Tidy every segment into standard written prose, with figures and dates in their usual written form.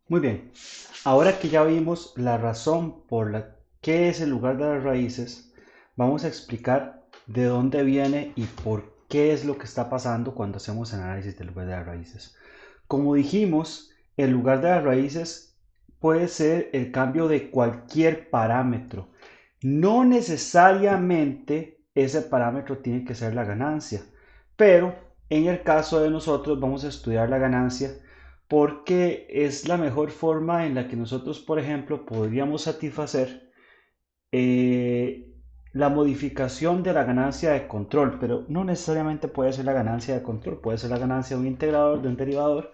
Muy bien, ahora que ya vimos la razón por la que es el lugar de las raíces, vamos a explicar de dónde viene y por qué es lo que está pasando cuando hacemos análisis del lugar de las raíces. Como dijimos, el lugar de las raíces puede ser el cambio de cualquier parámetro. No necesariamente ese parámetro tiene que ser la ganancia, pero en el caso de nosotros vamos a estudiar la ganancia porque es la mejor forma en la que nosotros, por ejemplo, podríamos satisfacer eh, la modificación de la ganancia de control, pero no necesariamente puede ser la ganancia de control, puede ser la ganancia de un integrador, de un derivador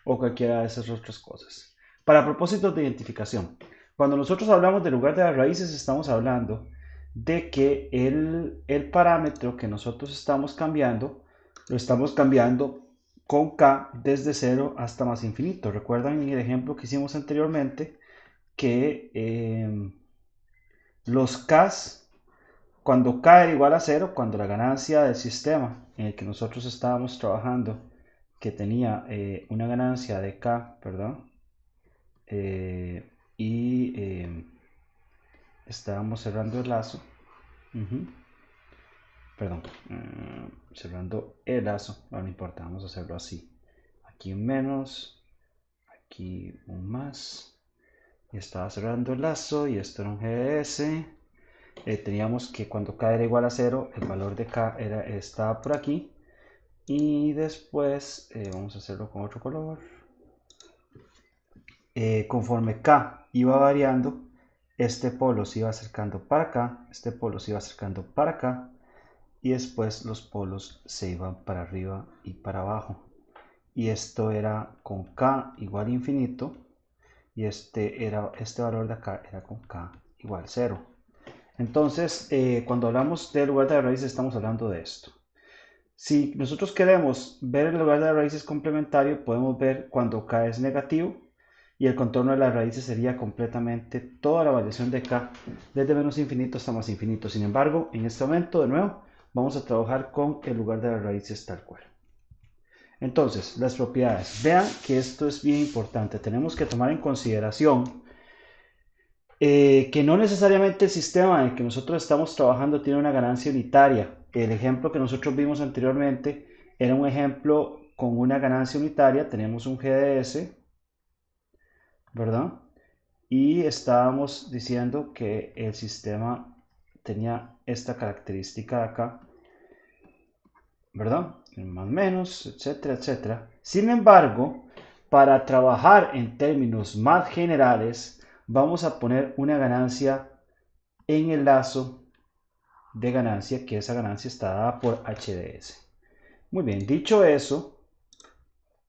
o cualquiera de esas otras cosas. Para propósitos de identificación, cuando nosotros hablamos del lugar de las raíces, estamos hablando de que el parámetro que nosotros estamos cambiando, lo estamos cambiando con k desde 0 hasta más infinito. Recuerdan el ejemplo que hicimos anteriormente que los k's, cuando k era igual a 0, cuando la ganancia del sistema en el que nosotros estábamos trabajando, que tenía una ganancia de k, perdón, y estábamos cerrando el lazo, perdón, cerrando el lazo, no importa, vamos a hacerlo así, aquí un menos, aquí un más, y estaba cerrando el lazo, y esto era un GDS, teníamos que cuando k era igual a 0, el valor de k estaba por aquí, y después vamos a hacerlo con otro color. Conforme k iba variando, este polo se iba acercando para acá, este polo se iba acercando para acá, y después los polos se iban para arriba y para abajo. Y esto era con k igual a infinito, y este valor de acá era con k igual a 0. Entonces, cuando hablamos del lugar de las raíces, estamos hablando de esto. Si nosotros queremos ver el lugar de las raíces complementario, podemos ver cuando k es negativo y el contorno de las raíces sería completamente toda la variación de k desde menos infinito hasta más infinito. Sin embargo, en este momento, de nuevo, vamos a trabajar con el lugar de las raíces tal cual. Entonces, las propiedades. Vean que esto es bien importante. Tenemos que tomar en consideración que no necesariamente el sistema en el que nosotros estamos trabajando tiene una ganancia unitaria. El ejemplo que nosotros vimos anteriormente era un ejemplo con una ganancia unitaria. Tenemos un GDS, ¿verdad? Y estábamos diciendo que el sistema tenía esta característica de acá, ¿verdad? Más o menos, etcétera, etcétera. Sin embargo, para trabajar en términos más generales, vamos a poner una ganancia en el lazo de ganancia, que esa ganancia está dada por HDS. Muy bien, dicho eso,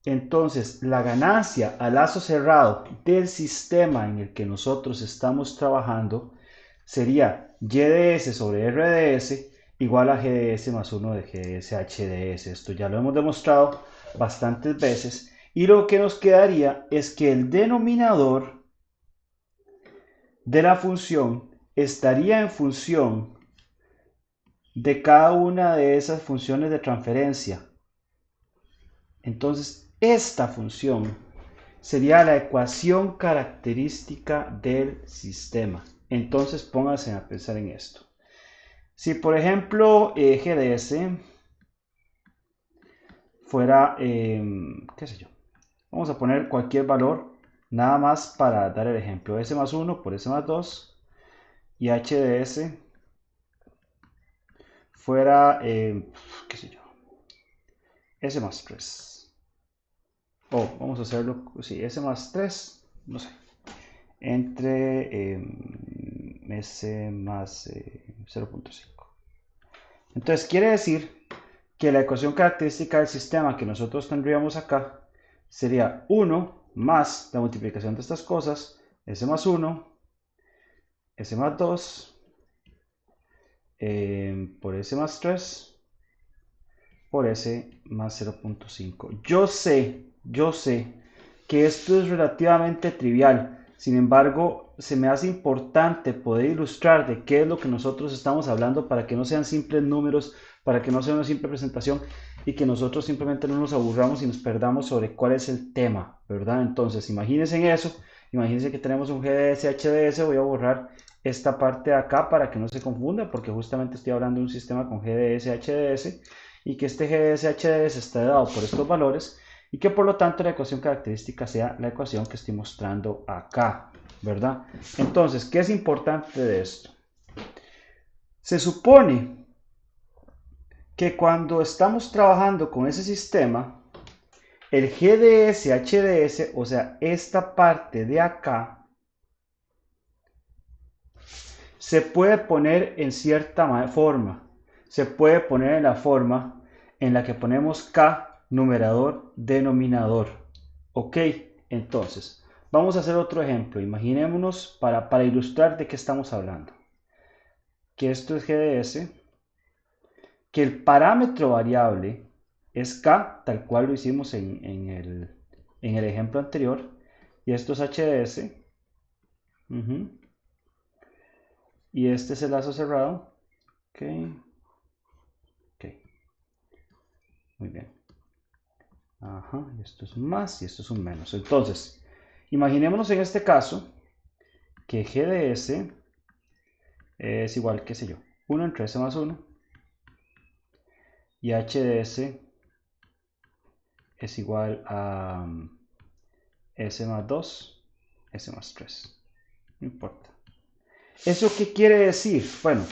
entonces la ganancia a lazo cerrado del sistema en el que nosotros estamos trabajando sería YDS sobre RDS igual a GDS más 1 de GDS HDS. Esto ya lo hemos demostrado bastantes veces. Y lo que nos quedaría es que el denominador de la función estaría en función de cada una de esas funciones de transferencia. Entonces, esta función sería la ecuación característica del sistema. Entonces, pónganse a pensar en esto. Si, por ejemplo, GDS fuera, qué sé yo, vamos a poner cualquier valor, nada más para dar el ejemplo, S más 1 por S más 2, y HDS fuera, qué sé yo, S más 3. O vamos a hacerlo, sí, S más 3, no sé, entre S más 0.5. Entonces quiere decir que la ecuación característica del sistema que nosotros tendríamos acá sería 1 más la multiplicación de estas cosas, S más 1, S más 2, por S más 3, por S más 0.5. Yo sé que esto es relativamente trivial, sin embargo, se me hace importante poder ilustrar de qué es lo que nosotros estamos hablando para que no sean simples números, para que no sea una simple presentación y que nosotros simplemente no nos aburramos y nos perdamos sobre cuál es el tema, ¿verdad? Entonces, imagínense en eso, imagínense que tenemos un GDS HDS, voy a borrar esta parte de acá para que no se confunda, porque justamente estoy hablando de un sistema con GDS HDS y que este GDS HDS está dado por estos valores y que por lo tanto la ecuación característica sea la ecuación que estoy mostrando acá, ¿verdad? Entonces, ¿qué es importante de esto? Se supone que cuando estamos trabajando con ese sistema, el GDS, HDS, o sea, esta parte de acá, se puede poner en cierta forma. Se puede poner en la forma en la que ponemos K, numerador, denominador. ¿Ok? Entonces, vamos a hacer otro ejemplo. Imaginémonos para ilustrar de qué estamos hablando. Que esto es GDS, que el parámetro variable es K, tal cual lo hicimos en el ejemplo anterior, y esto es HDS, y este es el lazo cerrado, ok, muy bien, ajá, y esto es un más y esto es un menos. Entonces, imaginémonos en este caso que GDS es igual, qué sé yo, 1 entre S más 1, y HDS es igual a S más 2, S más 3, no importa. ¿Eso qué quiere decir? Bueno,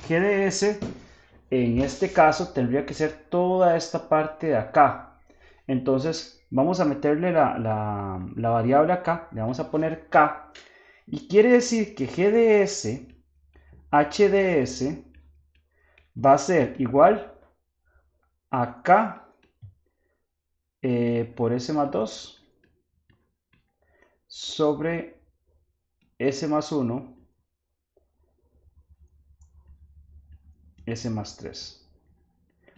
GDS en este caso tendría que ser toda esta parte de acá. Entonces vamos a meterle la variable acá, le vamos a poner K, y quiere decir que GDS, HDS va a ser igual a K por S más 2 sobre S más 1, S más 3.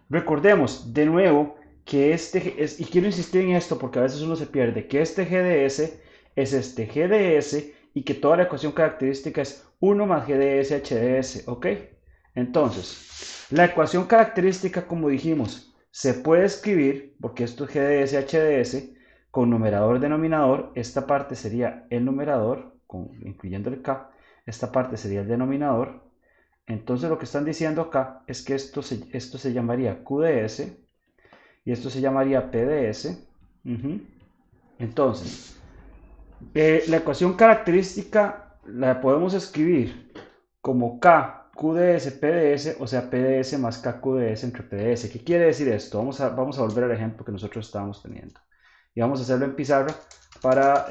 Recordemos de nuevo que y quiero insistir en esto porque a veces uno se pierde, que este GDS es este GDS y que toda la ecuación característica es 1 más GDS HDS, ¿ok? Entonces, la ecuación característica, como dijimos, se puede escribir, porque esto es GDS HDS, con numerador denominador, esta parte sería el numerador, incluyendo el K, esta parte sería el denominador. Entonces lo que están diciendo acá es que esto se llamaría QDS y esto se llamaría PDS. Entonces, la ecuación característica la podemos escribir como K, QDS, PDS, o sea, PDS más K, QDS entre PDS. ¿Qué quiere decir esto? Vamos a volver al ejemplo que nosotros estábamos teniendo. Y vamos a hacerlo en pizarra para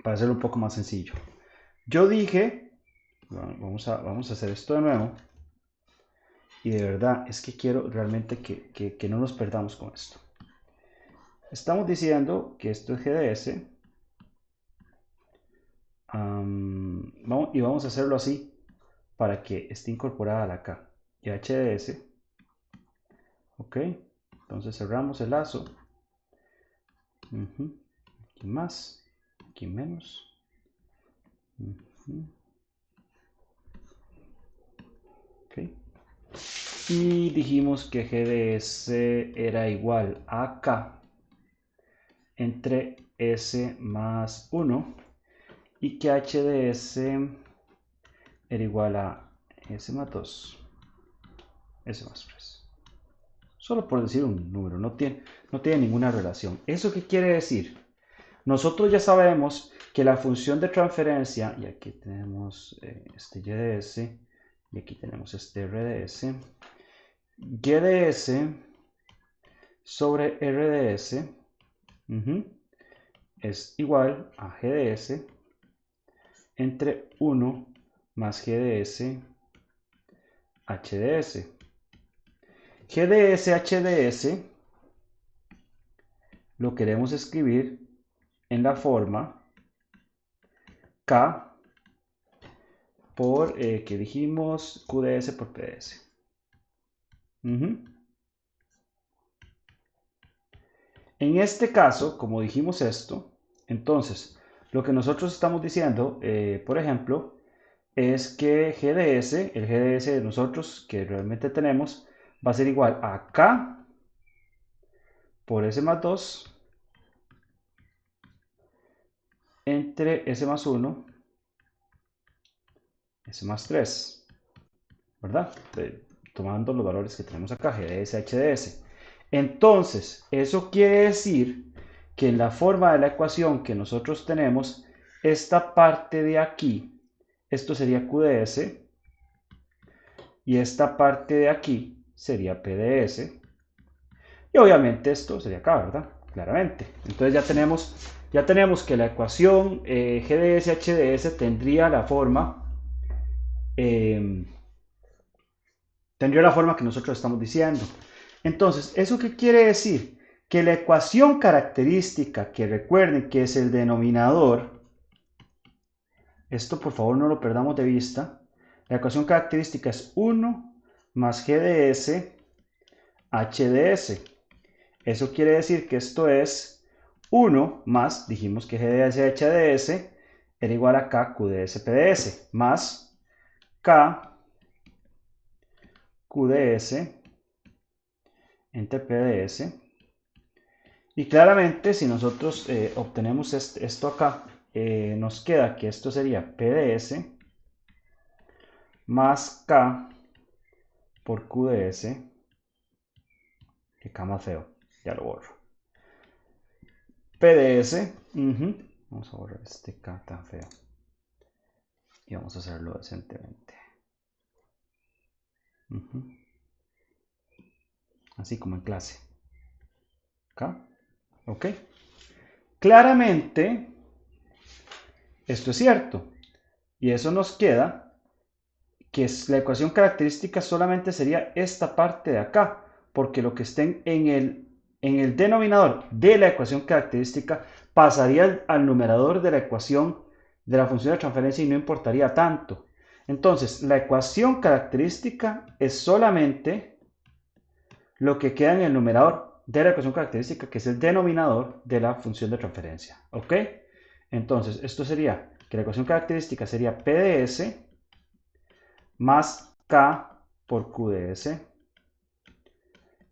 hacerlo un poco más sencillo. Yo dije, vamos a hacer esto de nuevo. Y de verdad, es que quiero realmente que no nos perdamos con esto. Estamos diciendo que esto es GDS. Y vamos a hacerlo así para que esté incorporada la K. Y HDS. Ok. Entonces cerramos el lazo. Aquí más. Aquí menos. Ok. Y dijimos que GDS era igual a K entre S más 1 y que HDS era igual a S más 2, S más 3. Solo por decir un número, no tiene ninguna relación. ¿Eso qué quiere decir? Nosotros ya sabemos que la función de transferencia, y aquí tenemos este YDS, y aquí tenemos este RDS, YDS sobre RDS es igual a GDS entre 1 más GDS HDS. GDS HDS lo queremos escribir en la forma K por, que dijimos, QDS por PDS. En este caso, como dijimos esto, entonces, lo que nosotros estamos diciendo, por ejemplo, es que GDS, el GDS de nosotros que realmente tenemos, va a ser igual a K por S más 2 entre S más 1, S más 3, ¿verdad? Tomando los valores que tenemos acá, G de S, H de S. Entonces, eso quiere decir que en la forma de la ecuación que nosotros tenemos, esta parte de aquí, esto sería Q de S, y esta parte de aquí sería P de S, y obviamente esto sería acá, ¿verdad? Claramente. Entonces ya tenemos que la ecuación G de S, H de S tendría la forma que nosotros estamos diciendo. Entonces, ¿eso qué quiere decir? Que la ecuación característica, que recuerden que es el denominador, esto por favor no lo perdamos de vista, la ecuación característica es 1 más G de S, H de S. Eso quiere decir que esto es 1 más, dijimos que G de S, H de S era igual a K, Q de S, P de S, más K, Q de S entre P de S. Y claramente si nosotros obtenemos esto acá, nos queda que esto sería P de S más K por Q de S, que K más feo, ya lo borro. P de S, vamos a borrar este K tan feo y vamos a hacerlo decentemente. Así como en clase. Acá. ¿Ok? Claramente, esto es cierto. Y eso nos queda que la ecuación característica solamente sería esta parte de acá, porque lo que esté en el denominador de la ecuación característica pasaría al numerador de la ecuación de la función de transferencia y no importaría tanto. Entonces, la ecuación característica es solamente lo que queda en el numerador de la ecuación característica, que es el denominador de la función de transferencia. ¿Ok? Entonces, esto sería que la ecuación característica sería P de S más K por Q de S.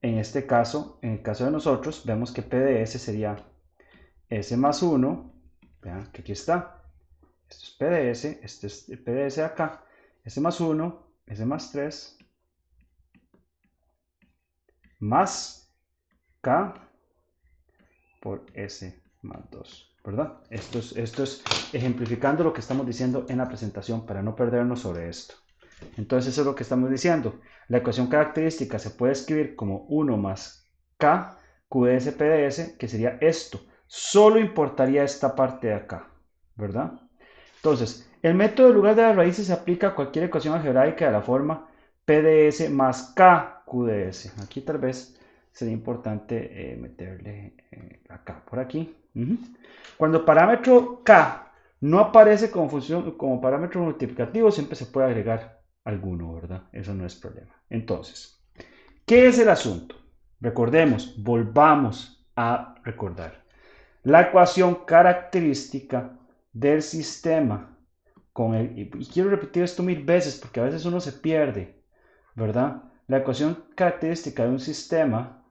En este caso, en el caso de nosotros, vemos que P de S sería S más 1. Vean que aquí está. Esto es P de S, este es P de S acá. S más 1, S más 3, más K por S más 2, ¿verdad? Esto es ejemplificando lo que estamos diciendo en la presentación para no perdernos sobre esto. Entonces eso es lo que estamos diciendo. La ecuación característica se puede escribir como 1 más K Q de S P de S, que sería esto. Solo importaría esta parte de acá, ¿verdad? Entonces, el método de lugar de las raíces se aplica a cualquier ecuación algebraica de la forma P de S más K Q de S. Aquí tal vez sería importante meterle acá por aquí. Cuando parámetro K no aparece como parámetro multiplicativo, siempre se puede agregar alguno, ¿verdad? Eso no es problema. Entonces, ¿qué es el asunto? Recordemos, volvamos a recordar. La ecuación característica del sistema y quiero repetir esto 1000 veces porque a veces uno se pierde, ¿verdad? La ecuación característica de un sistema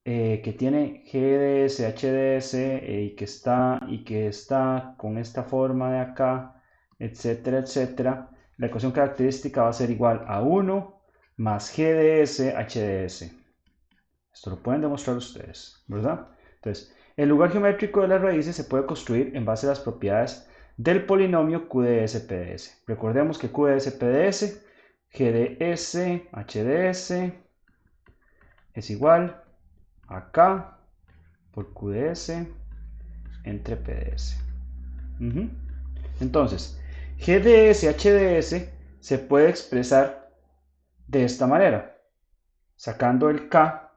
que tiene G de S, H de S y que está con esta forma de acá, etcétera, etcétera, la ecuación característica va a ser igual a 1 más G de S, H de S. Esto lo pueden demostrar ustedes, ¿verdad? Entonces, el lugar geométrico de las raíces se puede construir en base a las propiedades del polinomio Q de S, P de S. Recordemos que Q de S, P de S, G de S, H de S es igual a K por Q de S entre P de S. Entonces, G de S, H de S se puede expresar de esta manera, sacando el K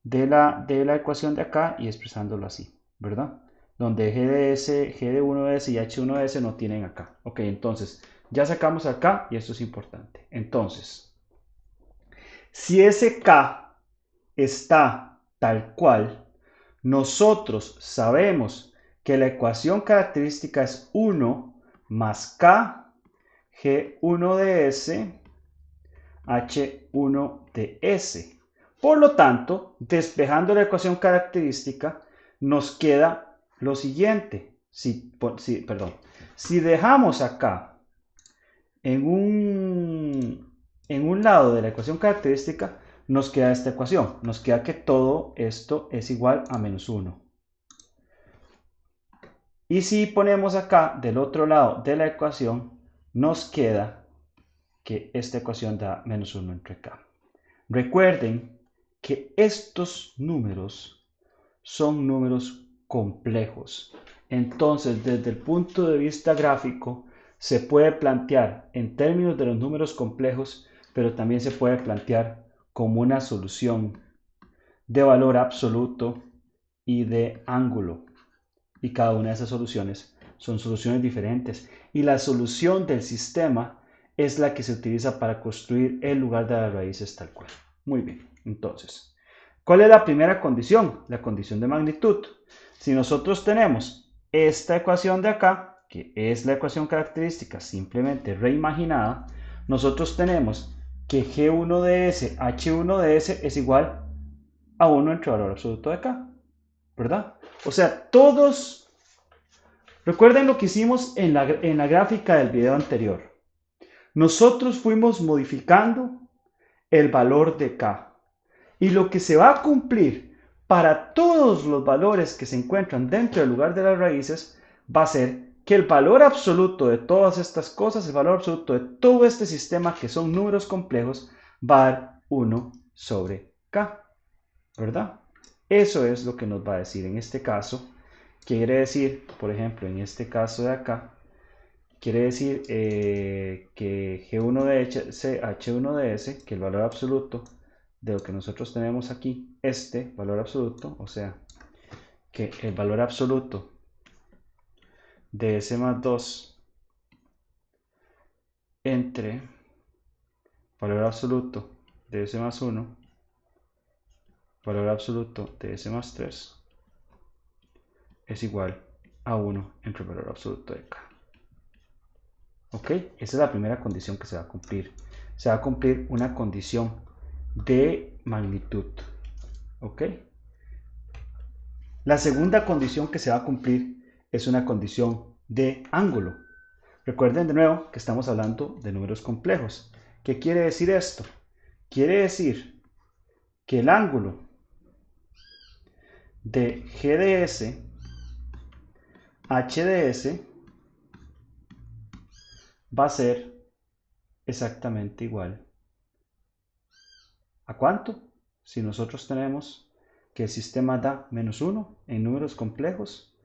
de la ecuación de acá y expresándolo así, ¿verdad? Donde G de S, G de 1 de S y H1 de S no tienen acá. Ok, entonces ya sacamos acá y esto es importante. Entonces, si ese K está tal cual, nosotros sabemos que la ecuación característica es 1 más K G1 de S H1 de S. Por lo tanto, despejando la ecuación característica, nos queda lo siguiente. Si dejamos acá en un lado de la ecuación característica, nos queda esta ecuación. Nos queda que todo esto es igual a menos 1. Y si ponemos acá del otro lado de la ecuación, nos queda que esta ecuación da menos 1 entre k. Recuerden que estos números son números complejos. Entonces, desde el punto de vista gráfico, se puede plantear en términos de los números complejos, pero también se puede plantear como una solución de valor absoluto y de ángulo. Y cada una de esas soluciones son soluciones diferentes. Y la solución del sistema es la que se utiliza para construir el lugar de las raíces tal cual. Muy bien, entonces, ¿cuál es la primera condición? La condición de magnitud. Si nosotros tenemos esta ecuación de acá, que es la ecuación característica simplemente reimaginada, nosotros tenemos que G1 de S, H1 de S es igual a 1 entre valor absoluto de K, ¿verdad? O sea, todos, recuerden lo que hicimos en la gráfica del video anterior. Nosotros fuimos modificando el valor de K. Y lo que se va a cumplir para todos los valores que se encuentran dentro del lugar de las raíces va a ser que el valor absoluto de todas estas cosas, el valor absoluto de todo este sistema que son números complejos, va a dar 1 sobre K, ¿verdad? Eso es lo que nos va a decir en este caso. Quiere decir, por ejemplo, en este caso de acá, quiere decir que G1 de S, H1 de S, que el valor absoluto de lo que nosotros tenemos aquí, este valor absoluto, o sea, que el valor absoluto de S más 2 entre valor absoluto de S más 1, valor absoluto de S más 3, es igual a 1 entre el valor absoluto de K. ¿Ok? Esa es la primera condición que se va a cumplir. Se va a cumplir una condición de magnitud. ¿Ok? La segunda condición que se va a cumplir es una condición de ángulo. Recuerden de nuevo que estamos hablando de números complejos. ¿Qué quiere decir esto? Quiere decir que el ángulo de G de S, H de S, va a ser exactamente igual. ¿A cuánto? Si nosotros tenemos que el sistema da menos 1 en números complejos,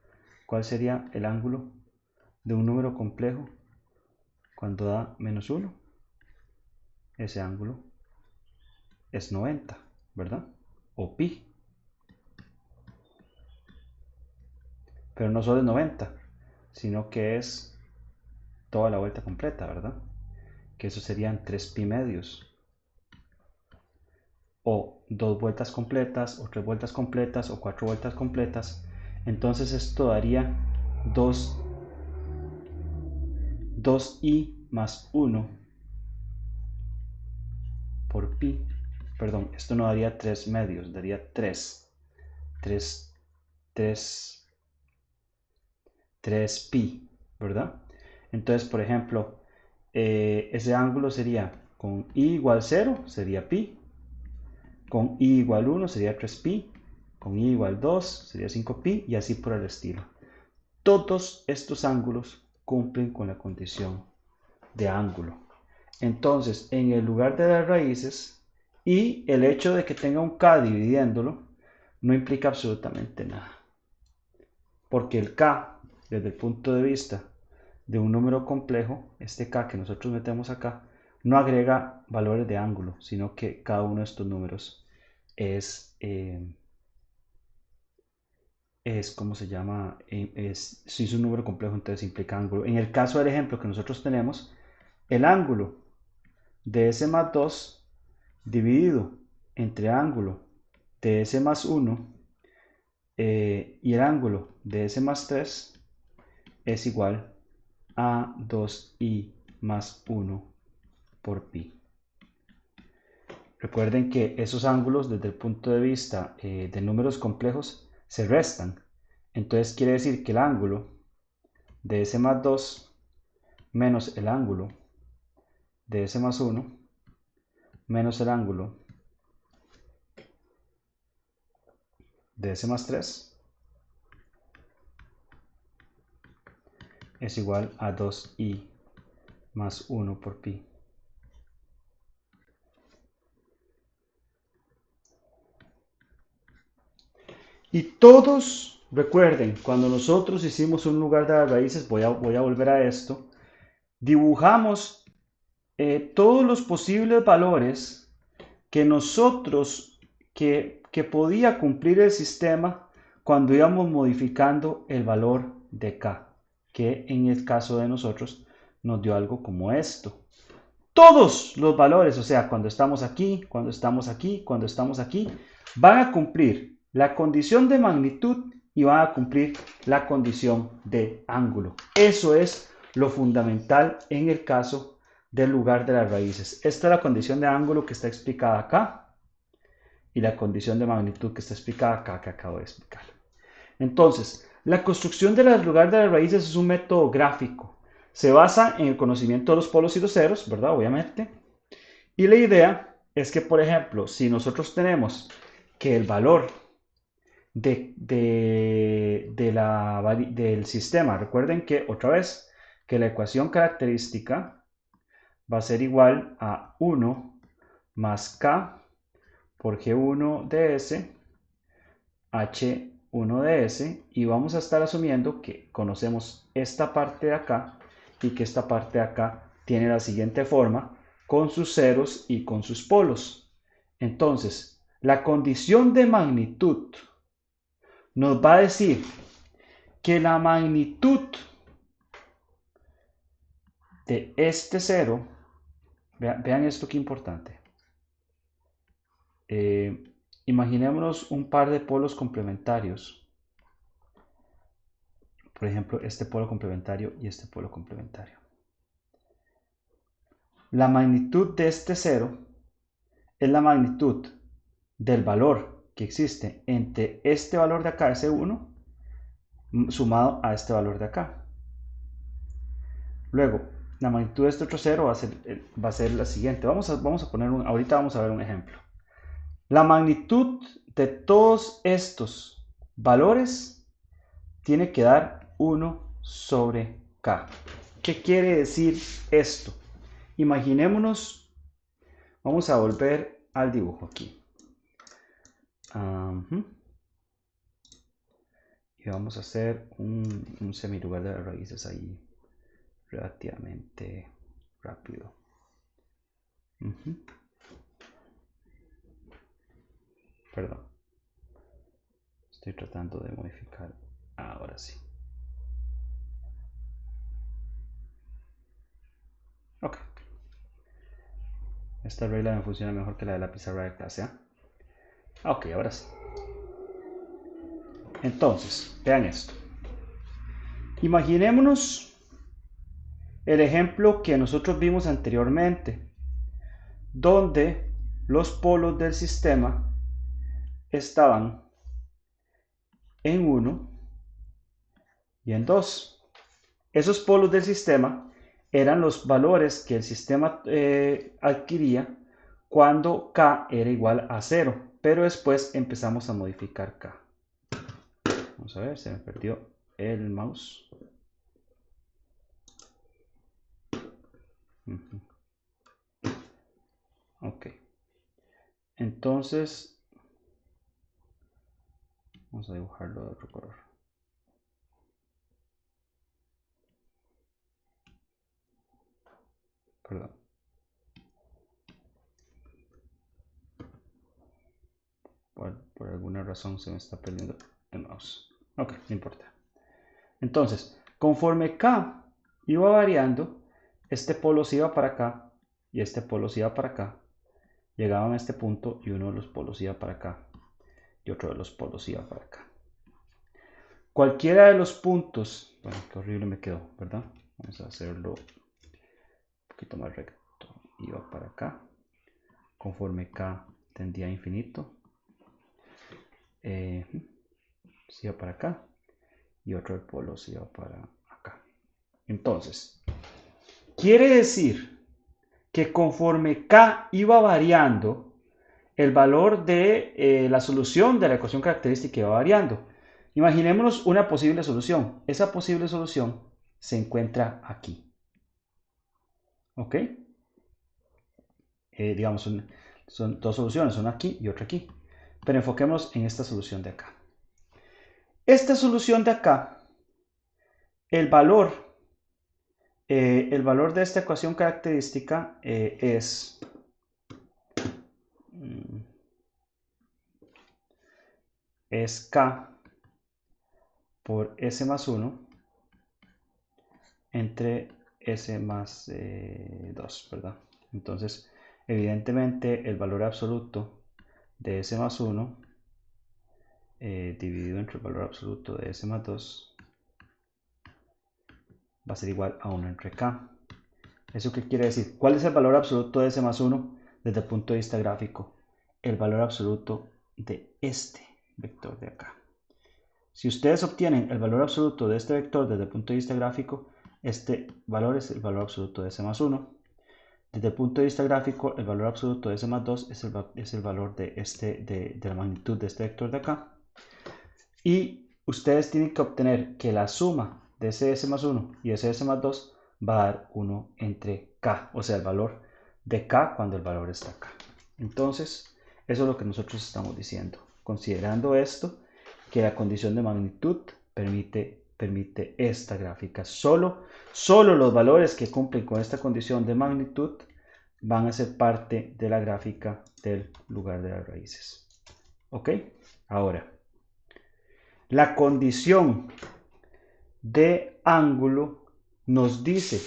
¿cuál sería el ángulo de un número complejo cuando da menos 1? Ese ángulo es 90, ¿verdad? O pi. Pero no solo es 90, sino que es toda la vuelta completa, ¿verdad? Que eso serían 3 pi medios. O 2 vueltas completas, o 3 vueltas completas, o 4 vueltas completas. Entonces esto daría 2i más 1 por pi. Perdón, esto no daría 3 medios, daría 3 pi, ¿verdad? Entonces, por ejemplo, ese ángulo sería con i igual 0, sería pi. Con i igual 1 sería 3pi. Con i igual 2 sería 5pi y así por el estilo. Todos estos ángulos cumplen con la condición de ángulo. Entonces, en el lugar de las raíces y el hecho de que tenga un k dividiéndolo no implica absolutamente nada. Porque el k, desde el punto de vista de un número complejo, este k que nosotros metemos acá, no agrega valores de ángulo, sino que cada uno de estos números es ¿cómo se llama? Si es un número complejo, entonces implica ángulo. En el caso del ejemplo que nosotros tenemos, el ángulo de S más 2 dividido entre ángulo de S más 1 y el ángulo de S más 3 es igual a 2i más 1 por pi. Recuerden que esos ángulos desde el punto de vista de números complejos se restan. Entonces quiere decir que el ángulo de S más 2 menos el ángulo de S más 1 menos el ángulo de S más 3 es igual a 2i más 1 por pi. Y todos, recuerden, cuando nosotros hicimos un lugar de las raíces, voy a volver a esto, dibujamos todos los posibles valores que nosotros, que podía cumplir el sistema cuando íbamos modificando el valor de k, que en el caso de nosotros nos dio algo como esto. Todos los valores, o sea, cuando estamos aquí, cuando estamos aquí, cuando estamos aquí, van a cumplir la condición de magnitud y van a cumplir la condición de ángulo. Eso es lo fundamental en el caso del lugar de las raíces. Esta es la condición de ángulo que está explicada acá y la condición de magnitud que está explicada acá, que acabo de explicar. Entonces, la construcción del lugar de las raíces es un método gráfico. Se basa en el conocimiento de los polos y los ceros, ¿verdad? Obviamente. Y la idea es que, por ejemplo, si nosotros tenemos que el valor del sistema, recuerden que, otra vez, que la ecuación característica va a ser igual a 1 más k por g1 de s, h1 de s, y vamos a estar asumiendo que conocemos esta parte de acá y que esta parte de acá tiene la siguiente forma, con sus ceros y con sus polos. Entonces, la condición de magnitud nos va a decir que la magnitud de este cero, vean esto que importante, imaginémonos un par de polos complementarios, por ejemplo este polo complementario y este polo complementario. La magnitud de este cero es la magnitud del valor que existe entre este valor de acá, ese 1, sumado a este valor de acá. Luego, la magnitud de este otro cero va a ser la siguiente. Vamos a poner ahorita vamos a ver un ejemplo. La magnitud de todos estos valores tiene que dar 1 sobre k. ¿Qué quiere decir esto? Imaginémonos, vamos a volver al dibujo aquí. Y vamos a hacer un semilugar de las raíces ahí relativamente rápido. Perdón. Estoy tratando de modificar. Ahora sí. Ok. Esta regla me funciona mejor que la de la pizarra de clase A. Ok, ahora sí. Entonces, vean esto. Imaginémonos el ejemplo que nosotros vimos anteriormente, donde los polos del sistema estaban en 1 y en 2. Esos polos del sistema eran los valores que el sistema adquiría cuando k era igual a 0, pero después empezamos a modificar k. Vamos a ver, se me perdió el mouse. Ok. Entonces, vamos a dibujarlo de otro color. Perdón. Por alguna razón se me está perdiendo el mouse. Ok, no importa. Entonces, conforme k iba variando, este polo se iba para acá y este polo se iba para acá. Llegaban a este punto y uno de los polos iba para acá y otro de los polos iba para acá. Cualquiera de los puntos, bueno, qué horrible me quedó, ¿verdad? Vamos a hacerlo un poquito más recto. Iba para acá. conforme K tendía a infinito, se iba para acá y otro del polo se iba para acá. Entonces, quiere decir que conforme K iba variando, el valor de la solución de la ecuación característica iba variando. Imaginémonos una posible solución. Esa posible solución se encuentra aquí. ¿Ok? Digamos, son dos soluciones, una aquí y otra aquí. Pero enfoquémonos en esta solución de acá. Esta solución de acá, el valor de esta ecuación característica es K por S más 1 entre S más 2, ¿verdad? Entonces, evidentemente, el valor absoluto de S más 1 dividido entre el valor absoluto de S más 2 va a ser igual a 1 entre K. ¿Eso qué quiere decir? ¿Cuál es el valor absoluto de S más 1 desde el punto de vista gráfico? El valor absoluto de este vector de acá. Si ustedes obtienen el valor absoluto de este vector desde el punto de vista gráfico, este valor es el valor absoluto de S más 1. Desde el punto de vista gráfico, el valor absoluto de S más 2 es el valor de la magnitud de este vector de acá. Y ustedes tienen que obtener que la suma de ese S más 1 y ese S más 2 va a dar 1 entre K, o sea, el valor de K cuando el valor está acá. Entonces, eso es lo que nosotros estamos diciendo. Considerando esto, que la condición de magnitud permite esta gráfica. Solo los valores que cumplen con esta condición de magnitud van a ser parte de la gráfica del lugar de las raíces. ¿Ok? Ahora, la condición de ángulo nos dice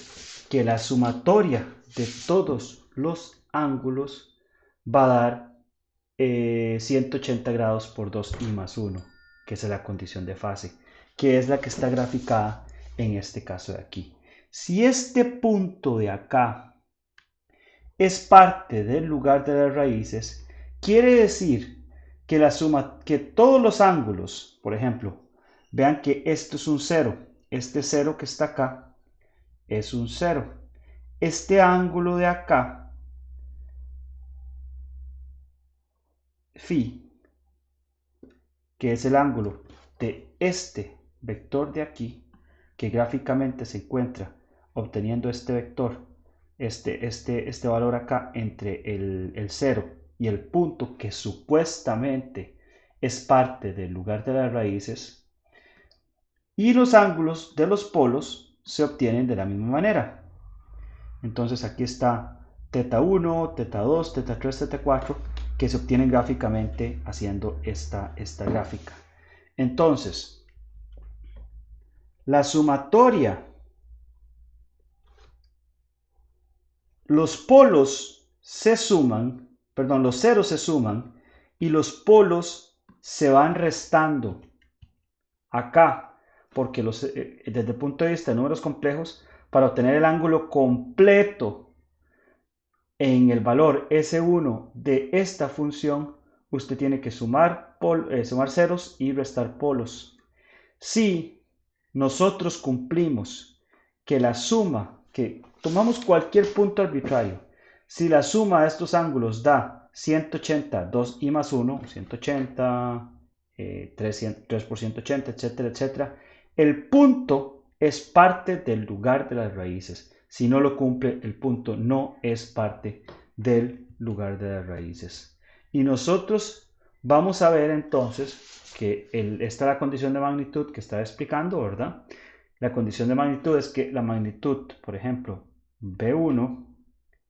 que la sumatoria de todos los ángulos va a dar 180 grados por 2i más 1, que es la condición de fase, que es la que está graficada en este caso de aquí. Si este punto de acá es parte del lugar de las raíces, quiere decir que la suma, que todos los ángulos, por ejemplo, vean que esto es un 0, este 0 que está acá es un 0, este ángulo de acá, phi, que es el ángulo de este vector de aquí, que gráficamente se encuentra obteniendo este vector, este valor acá entre el 0 y el punto que supuestamente es parte del lugar de las raíces, y los ángulos de los polos se obtienen de la misma manera. Entonces aquí está θ1, θ2, θ3, θ4, que se obtienen gráficamente haciendo esta gráfica. Entonces, la sumatoria, los polos se suman, perdón, los ceros se suman y los polos se van restando acá, porque desde el punto de vista de números complejos, para obtener el ángulo completo en el valor S1 de esta función, usted tiene que sumar ceros y restar polos. Si nosotros cumplimos que la suma, que tomamos cualquier punto arbitrario, si la suma de estos ángulos da 180, 2i más 1, 180, 3 por 180, etcétera, etcétera, el punto es parte del lugar de las raíces. Si no lo cumple, el punto no es parte del lugar de las raíces. Y nosotros vamos a ver entonces que esta es la condición de magnitud que estaba explicando, ¿verdad? La condición de magnitud es que la magnitud, por ejemplo, B1,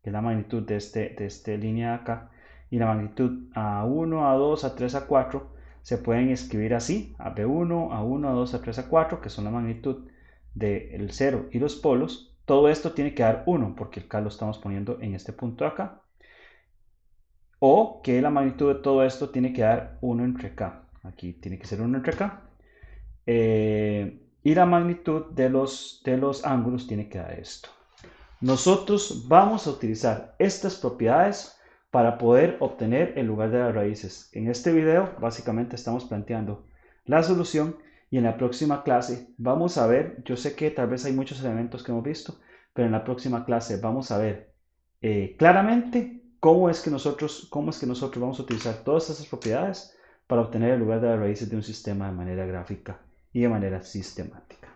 que es la magnitud de esta línea de acá, y la magnitud A1, A2, A3, A4, se pueden escribir así, a B1, A1, A2, A3, A4, que son la magnitud del 0 y los polos. Todo esto tiene que dar 1, porque el K lo estamos poniendo en este punto de acá. O que la magnitud de todo esto tiene que dar 1 entre K. Aquí tiene que ser 1 entre K. Y la magnitud de los ángulos tiene que dar esto. Nosotros vamos a utilizar estas propiedades para poder obtener el lugar de las raíces. En este video básicamente estamos planteando la solución y en la próxima clase vamos a ver, yo sé que tal vez hay muchos elementos que hemos visto, pero en la próxima clase vamos a ver claramente cómo es que nosotros vamos a utilizar todas esas propiedades para obtener el lugar de las raíces de un sistema de manera gráfica y de manera sistemática.